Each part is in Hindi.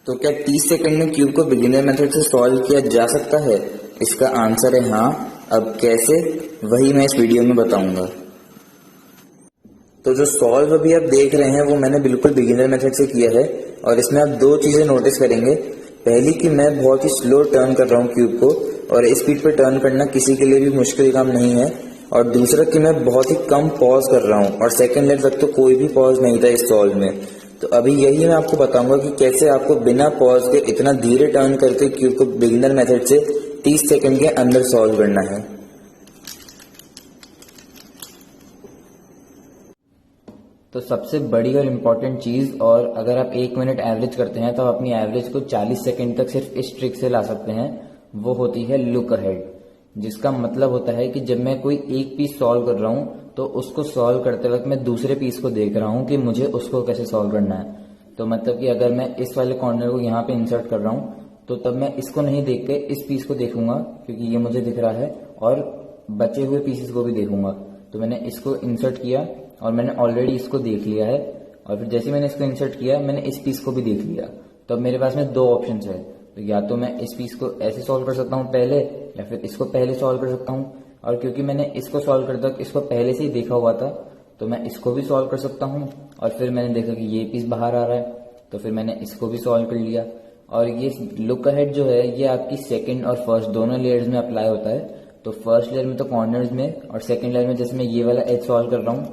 तो क्या 30 सेकंड में क्यूब को बिगिनर मेथड से सॉल्व किया जा सकता है? इसका आंसर है हाँ। अब कैसे, वही मैं इस वीडियो में बताऊंगा। तो जो सॉल्व अभी आप देख रहे हैं वो मैंने बिल्कुल बिगिनर मेथड से किया है, और इसमें आप दो चीजें नोटिस करेंगे। पहली कि मैं बहुत ही स्लो टर्न कर रहा हूँ क्यूब को, और इस स्पीड पे टर्न करना किसी के लिए भी मुश्किल काम नहीं है। और दूसरा कि मैं बहुत ही कम पॉज कर रहा हूँ, और सेकंड लेयर तक तो कोई भी पॉज नहीं था इस सॉल्व में। तो अभी यही मैं आपको बताऊंगा कि कैसे आपको बिना पॉज के इतना धीरे टर्न करके क्यूब को बिगिनर मेथड से 30 सेकंड के अंदर सॉल्व करना है। तो सबसे बड़ी और इम्पॉर्टेंट चीज़, और अगर आप 1 मिनट एवरेज करते हैं तो आप अपनी एवरेज को 40 सेकंड तक सिर्फ इस ट्रिक से ला सकते हैं, वो होती है लुक अहेड। जिसका मतलब होता है कि जब मैं कोई एक पीस सॉल्व कर रहा हूँ तो उसको सॉल्व करते वक्त मैं दूसरे पीस को देख रहा हूँ कि मुझे उसको कैसे सॉल्व करना है। तो मतलब कि अगर मैं इस वाले कॉर्नर को यहाँ पे इंसर्ट कर रहा हूँ तो तब मैं इसको नहीं देख के इस पीस को देखूंगा, क्योंकि ये मुझे दिख रहा है, और बचे हुए पीसेस को भी देखूंगा। तो मैंने इसको इंसर्ट किया और मैंने ऑलरेडी इसको देख लिया है, और फिर जैसे मैंने इसको इंसर्ट किया मैंने इस पीस को भी देख लिया। तो अब मेरे पास में दो ऑप्शंस है, तो या तो मैं इस पीस को ऐसे सॉल्व कर सकता हूँ पहले, या फिर इसको पहले सॉल्व कर सकता हूँ। और क्योंकि मैंने इसको सॉल्व करते वक्त इसको पहले से ही देखा हुआ था तो मैं इसको भी सॉल्व कर सकता हूँ। और फिर मैंने देखा कि ये पीस बाहर आ रहा है तो फिर मैंने इसको भी सॉल्व कर लिया। और ये लुक अहेड जो है ये आपकी सेकंड और फर्स्ट दोनों लेयर्स में अप्लाई होता है। तो फर्स्ट लेयर में तो कॉर्नर्स में, और सेकंड लेयर में जैसे मैं ये वाला एज सॉल्व कर रहा हूँ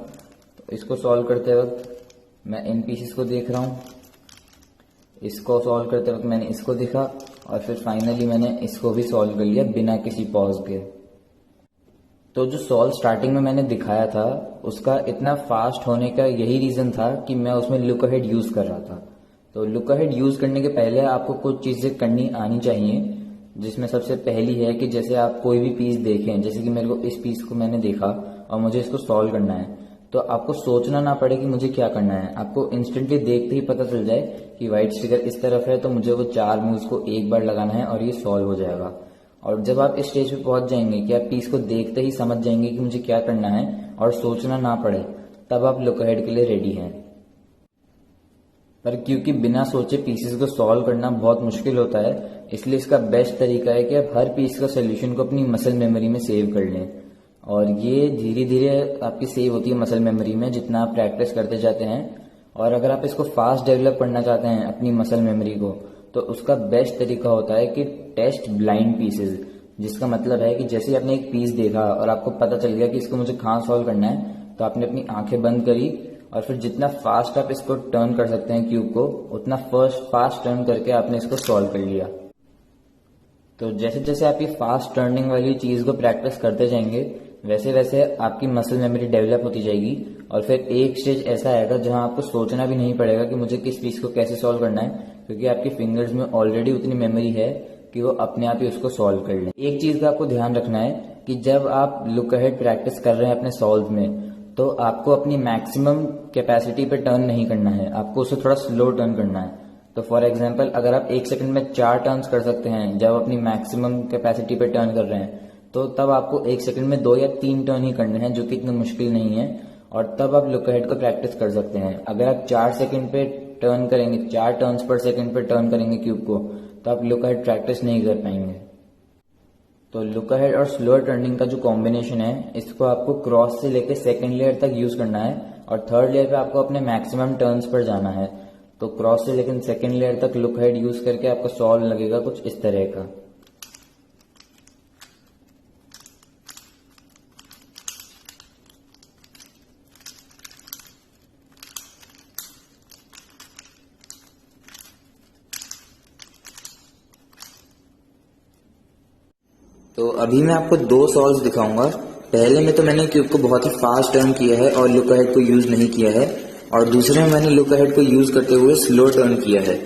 तो इसको सॉल्व करते वक्त मैं इन पीसेस को देख रहा हूँ, इसको सॉल्व करते वक्त मैंने इसको देखा, और फिर फाइनली मैंने इसको भी सॉल्व कर लिया बिना किसी पॉज के। तो जो सॉल्व स्टार्टिंग में मैंने दिखाया था उसका इतना फास्ट होने का यही रीजन था कि मैं उसमें लुक अहेड यूज कर रहा था। तो लुक अहेड यूज करने के पहले आपको कुछ चीजें करनी आनी चाहिए, जिसमें सबसे पहली है कि जैसे आप कोई भी पीस देखें, जैसे कि मेरे को इस पीस को मैंने देखा और मुझे इसको सॉल्व करना है, तो आपको सोचना ना पड़े कि मुझे क्या करना है। आपको इंस्टेंटली देखते ही पता चल जाए कि व्हाइट स्टिकर इस तरफ है तो मुझे वो 4 मूव्स को एक बार लगाना है और ये सॉल्व हो जाएगा। और जब आप इस स्टेज पे पहुंच जाएंगे कि आप पीस को देखते ही समझ जाएंगे कि मुझे क्या करना है और सोचना ना पड़े, तब आप लुक अहेड के लिए रेडी हैं। पर क्योंकि बिना सोचे पीसेस को सॉल्व करना बहुत मुश्किल होता है, इसलिए इसका बेस्ट तरीका है कि आप हर पीस का सोल्यूशन को अपनी मसल मेमोरी में सेव कर लें। और ये धीरे धीरे आपकी सेव होती है मसल मेमोरी में जितना आप प्रैक्टिस करते जाते हैं। और अगर आप इसको फास्ट डेवलप करना चाहते हैं अपनी मसल मेमोरी को, तो उसका बेस्ट तरीका होता है कि टेस्ट ब्लाइंड पीसेस। जिसका मतलब है कि जैसे आपने एक पीस देखा और आपको पता चल गया कि इसको मुझे कहाँ सॉल्व करना है, तो आपने अपनी आंखें बंद करी और फिर जितना फास्ट आप इसको टर्न कर सकते हैं क्यूब को, उतना फास्ट टर्न करके आपने इसको सॉल्व कर लिया। तो जैसे जैसे आप ये फास्ट टर्निंग वाली चीज को प्रैक्टिस करते जाएंगे, वैसे वैसे आपकी मसल मेमोरी डेवलप होती जाएगी। और फिर एक स्टेज ऐसा आएगा जहां आपको सोचना भी नहीं पड़ेगा कि मुझे किस पीस को कैसे सॉल्व करना है, क्योंकि आपकी फिंगर्स में ऑलरेडी उतनी मेमोरी है कि वो अपने आप ही उसको सॉल्व कर ले। एक चीज का आपको ध्यान रखना है कि जब आप लुक अहेड प्रैक्टिस कर रहे हैं अपने सॉल्व में, तो आपको अपनी मैक्सिमम कैपेसिटी पे टर्न नहीं करना है, आपको उसे थोड़ा स्लो टर्न करना है। तो फॉर एग्जाम्पल अगर आप 1 सेकंड में 4 टर्न्स कर सकते हैं जब अपनी मैक्सिमम कैपेसिटी पे टर्न कर रहे हैं, तो तब आपको 1 सेकंड में 2 या 3 टर्न ही करने हैं, जो कि इतना मुश्किल नहीं है। और तब आप लुक अहेड को प्रैक्टिस कर सकते हैं। अगर आप 4 सेकंड पे टर्न करेंगे, 4 टर्न्स पर सेकंड पे टर्न करेंगे क्यूब को, तो आप लुक अहेड प्रैक्टिस नहीं कर पाएंगे। तो लुक अहेड और स्लोअर टर्निंग का जो कॉम्बिनेशन है, इसको आपको क्रॉस से लेकर सेकंड लेयर तक यूज करना है, और थर्ड लेयर पे आपको अपने मैक्सिमम टर्न्स पर जाना है। तो क्रॉस से लेकर सेकंड लेयर तक लुक अहेड यूज करके आपको सॉल्व लगेगा कुछ इस तरह का। तो अभी मैं आपको 2 सॉल्व्स दिखाऊंगा। पहले में तो मैंने क्यूब को बहुत ही फास्ट टर्न किया है और लुक अहेड को यूज नहीं किया है, और दूसरे में मैंने लुक अहेड को यूज करते हुए स्लो टर्न किया है।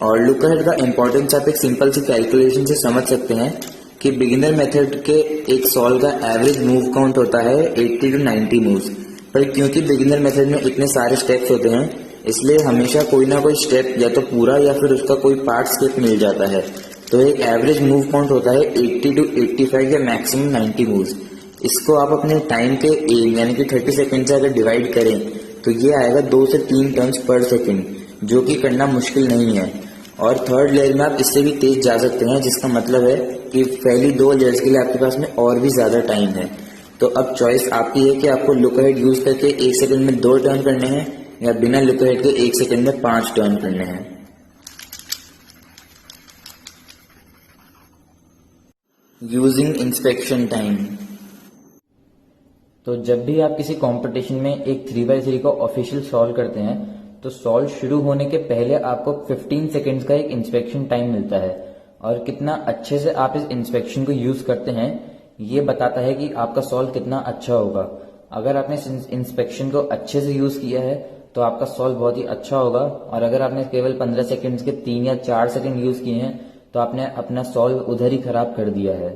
और लुक अहेड का इंपॉर्टेंस आप एक सिंपल सी कैलकुलेशन से समझ सकते हैं कि बिगिनर मेथड के एक सॉल्व का एवरेज मूव काउंट होता है 80 to 90 मूव्स। पर क्योंकि बिगिनर मेथड में इतने सारे स्टेप्स होते हैं, इसलिए हमेशा कोई ना कोई स्टेप या तो पूरा या फिर उसका कोई पार्ट स्किप मिल जाता है। तो एक एवरेज मूव काउंट होता है 80 to 85 या मैक्सिमम 90 मूव्स। इसको आप अपने टाइम के यानी कि 30 सेकंड से अगर डिवाइड करें तो ये आएगा 2 से 3 टर्न्स पर सेकंड, जो कि करना मुश्किल नहीं है। और थर्ड लेयर में आप इससे भी तेज जा सकते हैं, जिसका मतलब है कि पहली 2 लेयर्स के लिए आपके पास में और भी ज़्यादा टाइम है। तो अब चॉइस आपकी है कि आपको लुक अहेड यूज़ करके 1 सेकंड में 2 टर्न करने हैं या बिना लुक अहेड के 1 सेकंड में 5 टर्न करने हैं। Using inspection time. तो जब भी आप किसी कंपटीशन में एक 3x3 को ऑफिशियल सॉल्व करते हैं तो सॉल्व शुरू होने के पहले आपको 15 सेकेंड्स का एक इंस्पेक्शन टाइम मिलता है, और कितना अच्छे से आप इस इंस्पेक्शन को यूज करते हैं ये बताता है कि आपका सॉल्व कितना अच्छा होगा। अगर आपने इस इंस्पेक्शन को अच्छे से यूज किया है तो आपका सॉल्व बहुत ही अच्छा होगा, और अगर आपने केवल 15 सेकेंड्स के 3 या 4 सेकेंड यूज किए हैं तो आपने अपना सॉल्व उधर ही खराब कर दिया है।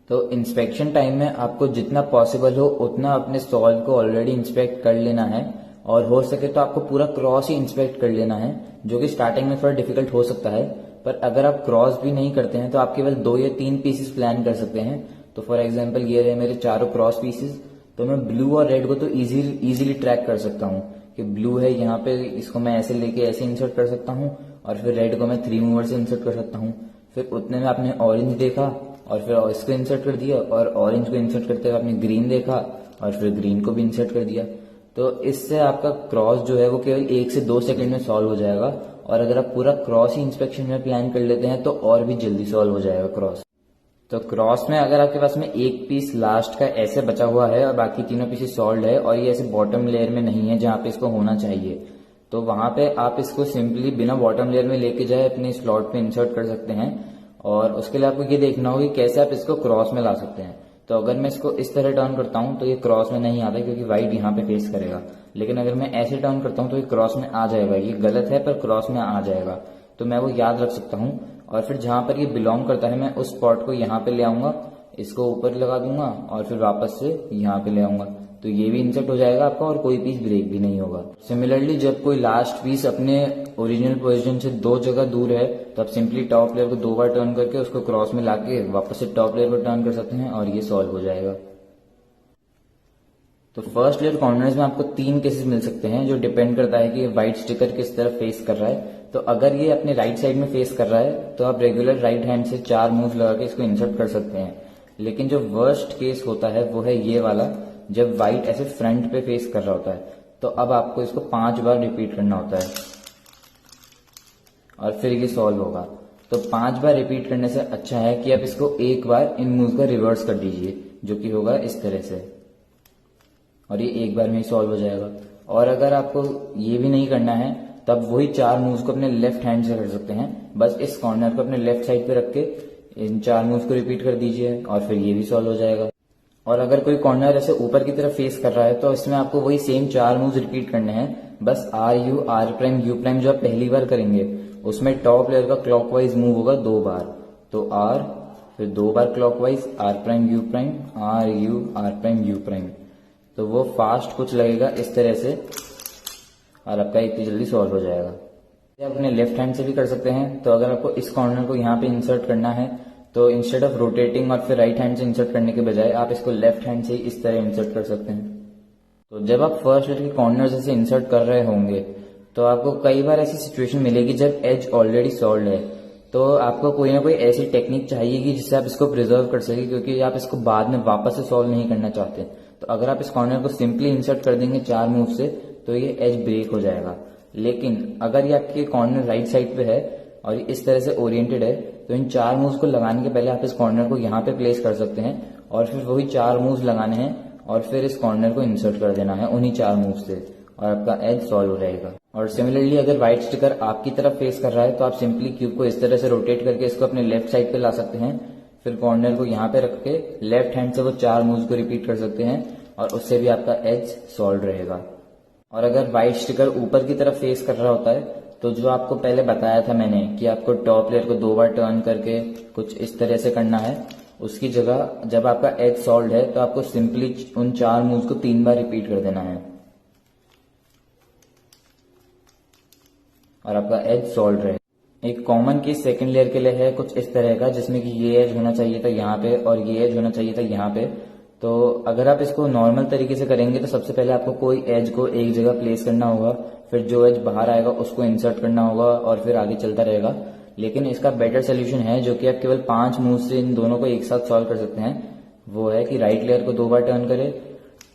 तो इंस्पेक्शन टाइम में आपको जितना पॉसिबल हो उतना अपने सॉल्व को ऑलरेडी इंस्पेक्ट कर लेना है, और हो सके तो आपको पूरा क्रॉस ही इंस्पेक्ट कर लेना है, जो कि स्टार्टिंग में थोड़ा डिफिकल्ट हो सकता है। पर अगर आप क्रॉस भी नहीं करते हैं तो आप केवल 2 या 3 पीसेस प्लान कर सकते हैं। तो फॉर एग्जांपल ये रहे मेरे चारों क्रॉस पीसेस, तो मैं ब्लू और रेड को तो इजीली ट्रैक कर सकता हूँ कि ब्लू है यहाँ पे, इसको मैं ऐसे लेके ऐसे इंसर्ट कर सकता हूँ, और फिर रेड को मैं 3 मूवर से इंसर्ट कर सकता हूँ। फिर उतने में आपने ऑरेंज देखा और फिर इसको इंसर्ट कर दिया, और ऑरेंज को इंसर्ट करते हुए आपने ग्रीन देखा और फिर ग्रीन को भी इंसर्ट कर दिया। तो इससे आपका क्रॉस जो है वो केवल 1 से 2 सेकंड में सॉल्व हो जाएगा, और अगर आप पूरा क्रॉस ही इंस्पेक्शन में प्लान कर लेते हैं तो और भी जल्दी सॉल्व हो जाएगा क्रॉस। तो क्रॉस में अगर आपके पास में एक पीस लास्ट का ऐसे बचा हुआ है और बाकी तीनों पीसेस सॉल्व है, और ये ऐसे बॉटम लेयर में नहीं है जहां पे इसको होना चाहिए, तो वहां पे आप इसको सिंपली बिना बॉटम लेयर में लेके जाए अपने स्लॉट पे इंसर्ट कर सकते हैं। और उसके लिए आपको ये देखना होगा कि कैसे आप इसको क्रॉस में ला सकते हैं। तो अगर मैं इसको इस तरह टर्न करता हूं तो ये क्रॉस में नहीं आता क्योंकि व्हाइट यहाँ पे फेस करेगा, लेकिन अगर मैं ऐसे टर्न करता हूं तो ये क्रॉस में आ जाएगा। ये गलत है पर क्रॉस में आ जाएगा, तो मैं वो याद रख सकता हूँ। और फिर जहां पर ये बिलोंग करता है मैं उस स्पॉट को यहाँ पे ले आऊंगा, इसको ऊपर लगा दूंगा और फिर वापस से यहाँ पे ले आऊंगा, तो ये भी इंसर्ट हो जाएगा आपका और कोई पीस ब्रेक भी नहीं होगा। सिमिलरली जब कोई लास्ट पीस अपने ओरिजिनल पोजीशन से 2 जगह दूर है तो आप सिंपली टॉप लेयर को 2 बार टर्न करके उसको क्रॉस में लाके वापस से टॉप लेयर को टर्न कर सकते हैं और ये सॉल्व हो जाएगा। तो फर्स्ट लेयर कॉर्नर्स में आपको 3 केसेस मिल सकते हैं, जो डिपेंड करता है कि व्हाइट स्टिकर किस तरफ फेस कर रहा है। तो अगर ये अपने राइट साइड में फेस कर रहा है तो आप रेगुलर राइट हैंड से 4 मूव लगा के इसको इंसर्ट कर सकते हैं। लेकिन जो वर्स्ट केस होता है वो है ये वाला, जब व्हाइट ऐसे फ्रंट पे फेस कर रहा होता है, तो अब आपको इसको 5 बार रिपीट करना होता है और फिर ये सॉल्व होगा। तो 5 बार रिपीट करने से अच्छा है कि आप इसको एक बार इन मूव का रिवर्स कर दीजिए, जो कि होगा इस तरह से, और ये एक बार में ही सॉल्व हो जाएगा। और अगर आपको ये भी नहीं करना है तब वही 4 मूव्स को अपने लेफ्ट हैंड से कर सकते हैं। बस इस कॉर्नर को अपने लेफ्ट साइड पे रख के इन 4 मूव्स को रिपीट कर दीजिए और फिर ये भी सॉल्व हो जाएगा। और अगर कोई कॉर्नर ऐसे ऊपर की तरफ फेस कर रहा है तो इसमें आपको वही सेम 4 मूव्स रिपीट करने हैं, बस R U R prime U prime जो आप पहली बार करेंगे उसमें टॉप लेयर का क्लॉकवाइज मूव होगा 2 बार, तो आर फिर 2 बार clockwise R prime U prime R U R prime U prime. तो वो फास्ट कुछ लगेगा इस तरह से और आपका इतनी जल्दी सॉल्व हो जाएगा। आप अपने लेफ्ट हैंड से भी कर सकते हैं। तो अगर आपको इस कॉर्नर को यहाँ पे इंसर्ट करना है तो इंस्टेड ऑफ रोटेटिंग और फिर राइट हैंड से इंसर्ट करने के बजाय आप इसको लेफ्ट हैंड से इस तरह इंसर्ट कर सकते हैं। तो जब आप फर्स्ट लेयर के कॉर्नर से इंसर्ट कर रहे होंगे तो आपको कई बार ऐसी सिचुएशन मिलेगी जब एज ऑलरेडी सॉल्व है, तो आपको कोई ना कोई ऐसी टेक्निक चाहिएगी जिससे आप इसको प्रिजर्व कर सके, क्योंकि आप इसको बाद में वापस से सॉल्व नहीं करना चाहते। तो अगर आप इस कॉर्नर को सिंपली इंसर्ट कर देंगे 4 मूव से तो ये एज ब्रेक हो जाएगा। लेकिन अगर ये आपके कॉर्नर राइट साइड पे है और इस तरह से ओरिएंटेड है तो इन 4 मूव्स को लगाने के पहले आप इस कॉर्नर को यहाँ पे प्लेस कर सकते हैं और फिर वही 4 मूव्स लगाने हैं और फिर इस कॉर्नर को इंसर्ट कर देना है उन्हीं 4 मूव्स से और आपका एज सॉल्व हो जाएगा। और सिमिलरली अगर व्हाइट स्टिकर आपकी तरफ फेस कर रहा है तो आप सिंपली क्यूब को इस तरह से रोटेट करके इसको अपने लेफ्ट साइड पे ला सकते हैं, फिर कॉर्नर को यहाँ पे रख के लेफ्ट हैंड से वो 4 मूव्स को रिपीट कर सकते हैं और उससे भी आपका एज सॉल्व रहेगा। और अगर व्हाइट स्टिकर ऊपर की तरफ फेस कर रहा होता है तो जो आपको पहले बताया था मैंने कि आपको टॉप लेयर को 2 बार टर्न करके कुछ इस तरह से करना है, उसकी जगह जब आपका एज सॉल्व है तो आपको सिंपली उन 4 मूव्स को 3 बार रिपीट कर देना है और आपका एज सॉल्व रहे। एक कॉमन केस सेकंड लेयर के लिए है कुछ इस तरह का, जिसमें कि ये एज होना चाहिए था यहाँ पे और ये एज होना चाहिए था यहाँ पे। तो अगर आप इसको नॉर्मल तरीके से करेंगे तो सबसे पहले आपको कोई एज को एक जगह प्लेस करना होगा, फिर जो एज बाहर आएगा उसको इंसर्ट करना होगा और फिर आगे चलता रहेगा। लेकिन इसका बेटर सोल्यूशन है जो कि आप केवल 5 मूव से इन दोनों को एक साथ सॉल्व कर सकते हैं, वो है कि राइट लेयर को 2 बार टर्न करें,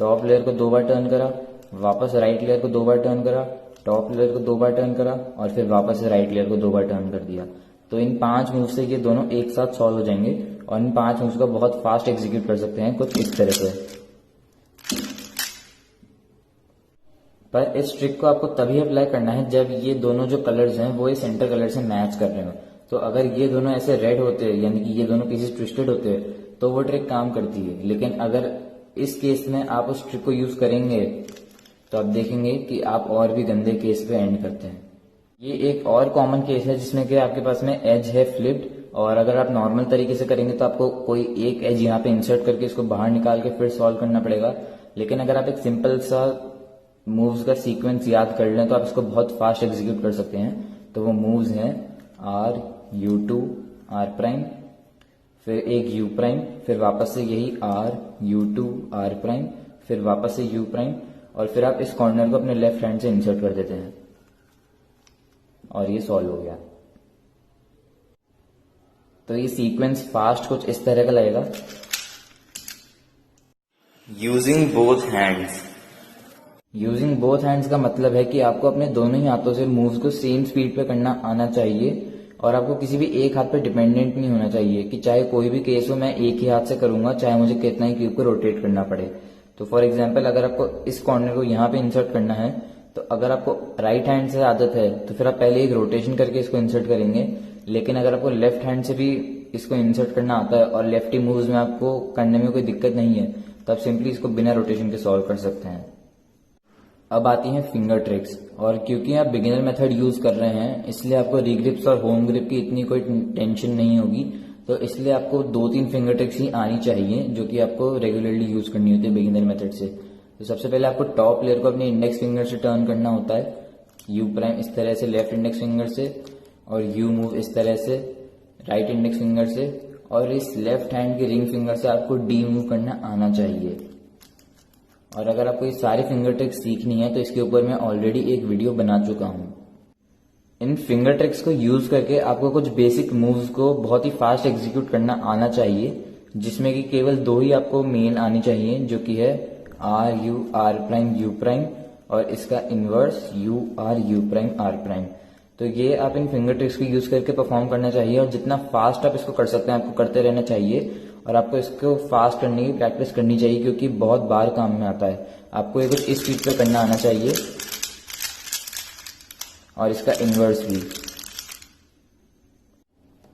टॉप लेयर को 2 बार टर्न करा, वापस राइट लेयर को 2 बार टर्न करा, टॉप लेयर को 2 बार टर्न करा और फिर वापस से राइट लेयर को 2 बार टर्न कर दिया। तो इन 5 मूव से ये दोनों एक साथ सॉल्व हो जाएंगे और इन 5 मूव्स को बहुत फास्ट एग्जीक्यूट कर सकते हैं कुछ इस तरह से। पर इस ट्रिक को आपको तभी अप्लाई करना है जब ये दोनों जो कलर्स हैं वो ये सेंटर कलर से मैच कर रहे हो। तो अगर ये दोनों ऐसे रेड होते हैं यानी कि ये दोनों पीसेस ट्विस्टेड होते हैं तो वो ट्रिक काम करती है। लेकिन अगर इस केस में आप उस ट्रिक को यूज करेंगे तो आप देखेंगे कि आप और भी गंदे केस पे एंड करते हैं। ये एक और कॉमन केस है जिसमें कि आपके पास में एज है फ्लिप्ड, और अगर आप नॉर्मल तरीके से करेंगे तो आपको कोई एक एज यहाँ पे इंसर्ट करके इसको बाहर निकाल के फिर सॉल्व करना पड़ेगा। लेकिन अगर आप एक सिंपल सा मूव्स का सीक्वेंस याद कर लें तो आप इसको बहुत फास्ट एग्जीक्यूट कर सकते हैं। तो वो मूव्स हैं R U two R prime, फिर एक यू प्राइम, फिर वापस से यही R U two R prime, फिर वापस से यू प्राइम, और फिर आप इस कॉर्नर को अपने लेफ्ट हैंड से इंसर्ट कर देते हैं और ये सॉल्व हो गया। तो ये सीक्वेंस फास्ट कुछ इस तरह का लगेगा। Using both hands. Using both hands का मतलब है कि आपको अपने दोनों ही हाथों से मूव्स को सेम स्पीड पे करना आना चाहिए और आपको किसी भी एक हाथ पे डिपेंडेंट नहीं होना चाहिए कि चाहे कोई भी केस हो मैं एक ही हाथ से करूंगा चाहे मुझे कितना ही क्यूब को रोटेट करना पड़े। तो फॉर एग्जांपल अगर आपको इस कॉर्नर को यहाँ पे इंसर्ट करना है तो अगर आपको राइट हैंड से आदत है तो फिर आप पहले एक रोटेशन करके इसको इंसर्ट करेंगे। लेकिन अगर आपको लेफ्ट हैंड से भी इसको इंसर्ट करना आता है और लेफ्टी मूव्स में आपको करने में कोई दिक्कत नहीं है तो आप सिंपली इसको बिना रोटेशन के सॉल्व कर सकते हैं। अब आती हैं फिंगर ट्रिक्स, और क्योंकि आप बिगिनर मेथड यूज कर रहे हैं इसलिए आपको रीग्रिप्स और होम ग्रिप की इतनी कोई टेंशन नहीं होगी। तो इसलिए आपको 2-3 फिंगर ट्रिक्स ही आनी चाहिए जो कि आपको रेगुलरली यूज करनी होती है बिगिनर मेथड से। तो सबसे पहले आपको टॉप लेयर को अपने इंडेक्स फिंगर से टर्न करना होता है, यू प्राइम इस तरह से लेफ्ट इंडेक्स फिंगर से, और यू मूव इस तरह से राइट इंडेक्स फिंगर से, और इस लेफ्ट हैंड की रिंग फिंगर से आपको डी मूव करना आना चाहिए। और अगर आपको ये सारी फिंगर ट्रिक्स सीखनी है तो इसके ऊपर मैं ऑलरेडी एक वीडियो बना चुका हूँ। इन फिंगर ट्रिक्स को यूज करके आपको कुछ बेसिक मूव्स को बहुत ही फास्ट एग्जीक्यूट करना आना चाहिए, जिसमें कि केवल 2 ही आपको मेन आनी चाहिए जो कि है R U R prime U prime और इसका inverse U prime R prime. तो ये आप इन फिंगर ट्रिक्स को यूज करके परफॉर्म करना चाहिए और जितना फास्ट आप इसको कर सकते हैं आपको करते रहना चाहिए और आपको इसको फास्ट करने की प्रैक्टिस करनी चाहिए क्योंकि बहुत बार काम में आता है। आपको ये कुछ इस स्पीड पे करना आना चाहिए और इसका इनवर्स भी।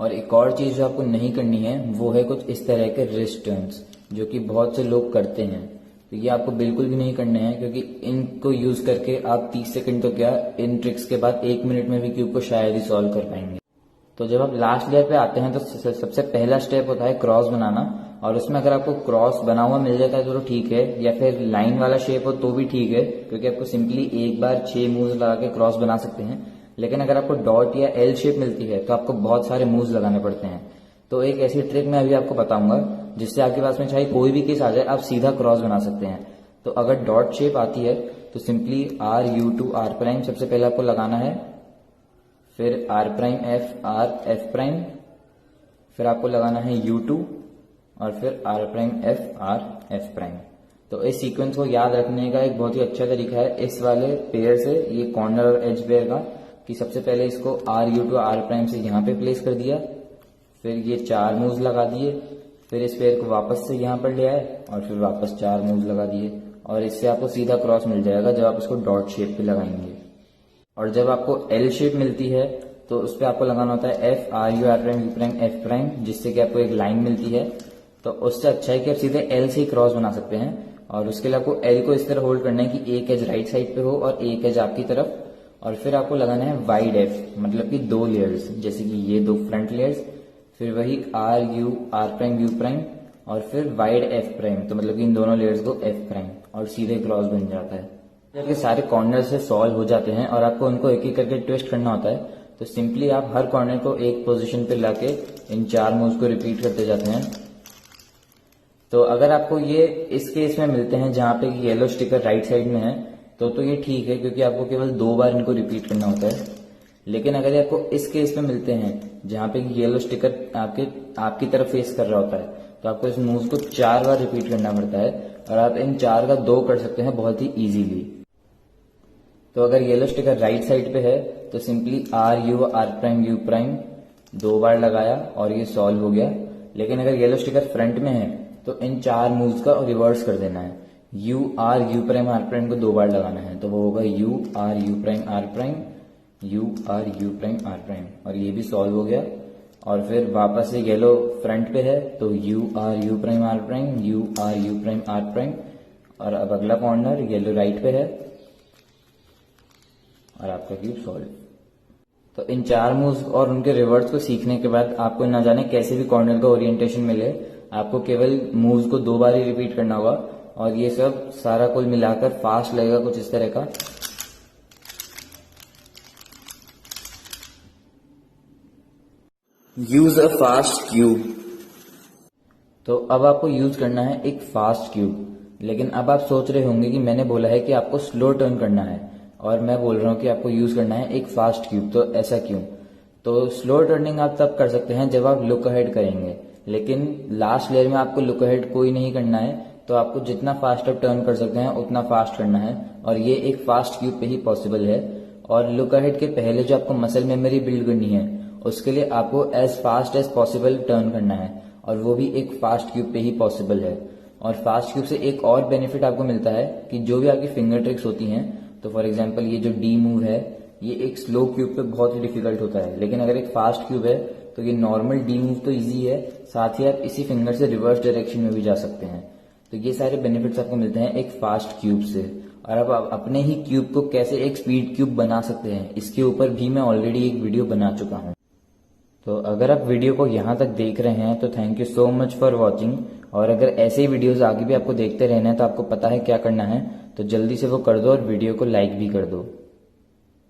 और एक और चीज जो आपको नहीं करनी है वो है कुछ इस तरह के रिस्ट टर्न्स जो कि बहुत से लोग करते हैं। तो ये आपको बिल्कुल भी नहीं करने हैं क्योंकि इनको यूज करके आप 30 सेकंड तो क्या इन ट्रिक्स के बाद 1 मिनट में भी क्यूब को शायद ही सॉल्व कर पाएंगे। तो जब आप लास्ट लेयर पे आते हैं तो सबसे पहला स्टेप होता है क्रॉस बनाना, और उसमें अगर आपको क्रॉस बना हुआ मिल जाता है तो ठीक है, या फिर लाइन वाला शेप हो तो भी ठीक है क्योंकि आपको सिंपली एक बार 6 मूव्स लगा के क्रॉस बना सकते हैं। लेकिन अगर आपको डॉट या एल शेप मिलती है तो आपको बहुत सारे मूव्स लगाने पड़ते हैं। तो एक ऐसी ट्रिक मैं अभी आपको बताऊंगा जिससे आपके पास में चाहे कोई भी केस आ जाए आप सीधा क्रॉस बना सकते हैं। तो अगर डॉट शेप आती है तो simply R U two R prime सबसे पहले आपको लगाना है, फिर आर प्राइम एफ प्राइम, फिर आपको लगाना है यू टू और फिर आर प्राइम एफ प्राइम। तो इस सीक्वेंस को याद रखने का एक बहुत ही अच्छा तरीका है इस वाले पेयर से, ये कॉर्नर और एज पेयर का, कि सबसे पहले इसको R U two R prime से यहाँ पे प्लेस कर दिया, फिर ये 4 मूव्स लगा दिए, फिर इस पेयर को वापस से यहाँ पर ले आए और फिर वापस 4 मूव्स लगा दिए और इससे आपको सीधा क्रॉस मिल जाएगा जब आप इसको डॉट शेप पे लगाएंगे। और जब आपको एल शेप मिलती है तो उस पर आपको लगाना होता है F R you prime F prime, जिससे कि आपको एक लाइन मिलती है। तो उससे अच्छा है कि आप सीधे एल से ही क्रॉस बना सकते हैं। और उसके लिए आपको एल को इस तरह होल्ड करना है कि एक एज राइट साइड पे हो और एक एज आपकी तरफ, और फिर आपको लगाना है वाइड एफ, मतलब कि 2 लेयर्स, जैसे कि ये 2 फ्रंट लेयर्स, फिर वही आर प्राइम यू प्राइम और फिर वाइड एफ प्राइम, तो मतलब कि इन दोनों लेयर्स को एफ प्राइम, और सीधे क्रॉस बन जाता है। जब ये सारे कॉर्नर से सॉल्व हो जाते हैं और आपको उनको एक एक करके ट्विस्ट करना होता है तो सिंपली आप हर कॉर्नर को एक पोजीशन पे लाके इन 4 मूव्स को रिपीट करते जाते हैं। तो अगर आपको ये इस केस में मिलते हैं जहां पे येलो स्टिकर राइट साइड में है तो ये ठीक है, क्योंकि आपको केवल 2 बार इनको रिपीट करना होता है। लेकिन अगर आपको इस केस में मिलते हैं जहां पे येलो स्टिकर आपकी तरफ फेस कर रहा होता है तो आपको इस मूव को 4 बार रिपीट करना पड़ता है, और आप इन 4 का 2 कर सकते हैं बहुत ही इजीली। तो अगर येलो स्टिकर राइट साइड पे है तो सिंपली RU', 2 बार लगाया और ये सॉल्व हो गया। लेकिन अगर येलो स्टिकर फ्रंट में है तो इन 4 मूव्स का रिवर्स कर देना है। UR', को 2 बार लगाना है, तो वो होगा UR', UR', और ये भी सॉल्व हो गया। और फिर वापस से येलो फ्रंट पे है तो UR', UR', और अब अगला कॉर्नर येलो राइट पे है और आपका क्यूब सॉल्व। तो इन 4 मूव्स और उनके रिवर्स को सीखने के बाद आपको ना जाने कैसे भी कॉर्नर का ओरिएंटेशन मिले, आपको केवल मूव्स को 2 बार ही रिपीट करना होगा, और ये सब सारा कुल मिलाकर फास्ट लगेगा कुछ इस तरह का। Use a fast cube. तो अब आपको यूज करना है एक फास्ट क्यूब। लेकिन अब आप सोच रहे होंगे कि मैंने बोला है कि आपको स्लो टर्न करना है और मैं बोल रहा हूं कि आपको यूज करना है एक फास्ट क्यूब, तो ऐसा क्यों? तो स्लो टर्निंग आप तब कर सकते हैं जब आप लुक अहेड करेंगे, लेकिन लास्ट लेयर में आपको लुक अहेड कोई नहीं करना है, तो आपको जितना फास्ट आप टर्न कर सकते हैं उतना फास्ट करना है, और ये एक फास्ट क्यूब पे ही पॉसिबल है। और लुक अहेड के पहले जो आपको मसल मेमोरी बिल्ड करनी है उसके लिए आपको as fast as possible turn करना है, और वो भी एक फास्ट क्यूब पे ही पॉसिबल है। और फास्ट क्यूब से एक और बेनिफिट आपको मिलता है कि जो भी आपकी फिंगर ट्रिक्स होती हैं, तो फॉर एग्जांपल ये जो डी मूव है ये एक स्लो क्यूब पे बहुत ही डिफिकल्ट होता है, लेकिन अगर एक फास्ट क्यूब है तो ये नॉर्मल डी मूव तो इजी है, साथ ही आप इसी फिंगर से रिवर्स डायरेक्शन में भी जा सकते हैं। तो ये सारे बेनिफिट्स आपको मिलते हैं एक फास्ट क्यूब से। और अब आप अपने ही क्यूब को कैसे एक स्पीड क्यूब बना सकते हैं, इसके ऊपर भी मैं ऑलरेडी एक वीडियो बना चुका हूं। तो अगर आप वीडियो को यहाँ तक देख रहे हैं तो thank you so much for watching. और अगर ऐसे ही वीडियोस आगे भी आपको देखते रहना है तो आपको पता है क्या करना है, तो जल्दी से वो कर दो और वीडियो को लाइक भी कर दो।